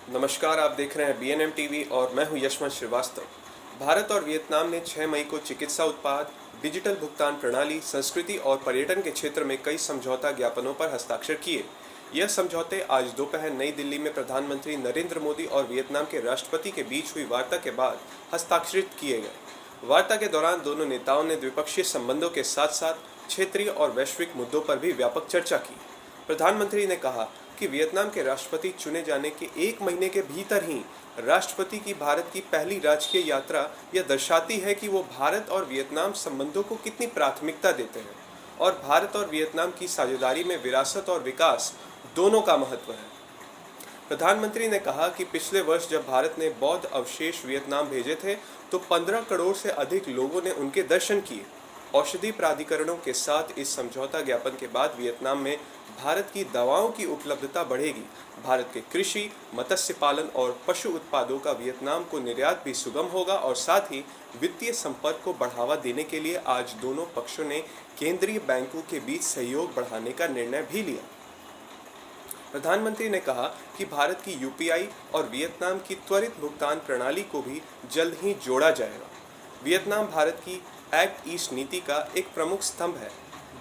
नमस्कार, आप देख रहे हैं BNM टीवी और मैं हूं यशवंत श्रीवास्तव। भारत और वियतनाम ने 6 मई को चिकित्सा उत्पाद, डिजिटल भुगतान प्रणाली, संस्कृति और पर्यटन के क्षेत्र में कई समझौता ज्ञापनों पर हस्ताक्षर किए। यह समझौते आज दोपहर नई दिल्ली में प्रधानमंत्री नरेंद्र मोदी और वियतनाम के राष्ट्रपति के बीच हुई वार्ता के बाद हस्ताक्षरित किए गए। वार्ता के दौरान दोनों नेताओं ने द्विपक्षीय संबंधों के साथ साथ क्षेत्रीय और वैश्विक मुद्दों पर भी व्यापक चर्चा की। प्रधानमंत्री ने कहा कि वियतनाम के राष्ट्रपति चुने जाने के 1 महीने के भीतर ही राष्ट्रपति की भारत की पहली राजकीय यात्रा यह दर्शाती है कि वो भारत और वियतनाम संबंधों को कितनी प्राथमिकता देते हैं और भारत और वियतनाम की साझेदारी में विरासत और विकास दोनों का महत्व है। प्रधानमंत्री ने कहा कि पिछले वर्ष जब भारत ने बौद्ध अवशेष वियतनाम भेजे थे तो 15 करोड़ से अधिक लोगों ने उनके दर्शन किए। औषधि प्राधिकरणों के साथ इस समझौता ज्ञापन के बाद वियतनाम में भारत की दवाओं की उपलब्धता बढ़ेगी। भारत के कृषि, मत्स्य पालन और पशु उत्पादों का वियतनाम को निर्यात भी सुगम होगा और साथ ही वित्तीय संपर्क को बढ़ावा देने के लिए आज दोनों पक्षों ने केंद्रीय बैंकों के बीच सहयोग बढ़ाने का निर्णय भी लिया। प्रधानमंत्री ने कहा कि भारत की UPI और वियतनाम की त्वरित भुगतान प्रणाली को भी जल्द ही जोड़ा जाएगा। वियतनाम भारत की एक्ट ईस्ट नीति का एक प्रमुख स्तंभ है।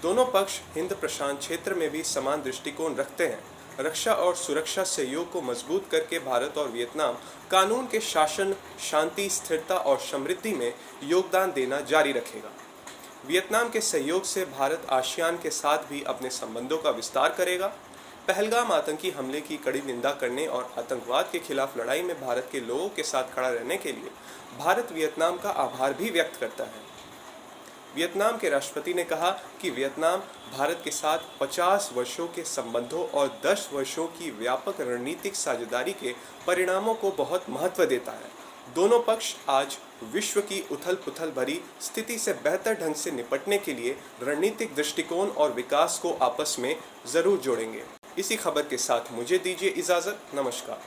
दोनों पक्ष हिंद प्रशांत क्षेत्र में भी समान दृष्टिकोण रखते हैं। रक्षा और सुरक्षा सहयोग को मजबूत करके भारत और वियतनाम कानून के शासन, शांति, स्थिरता और समृद्धि में योगदान देना जारी रखेगा। वियतनाम के सहयोग से भारत आसियान के साथ भी अपने संबंधों का विस्तार करेगा। पहलगाम आतंकी हमले की कड़ी निंदा करने और आतंकवाद के खिलाफ लड़ाई में भारत के लोगों के साथ खड़ा रहने के लिए भारत वियतनाम का आभार भी व्यक्त करता है। वियतनाम के राष्ट्रपति ने कहा कि वियतनाम भारत के साथ 50 वर्षों के संबंधों और 10 वर्षों की व्यापक रणनीतिक साझेदारी के परिणामों को बहुत महत्व देता है। दोनों पक्ष आज विश्व की उथल-पुथल भरी स्थिति से बेहतर ढंग से निपटने के लिए रणनीतिक दृष्टिकोण और विकास को आपस में जरूर जोड़ेंगे। इसी खबर के साथ मुझे दीजिए इजाजत। नमस्कार।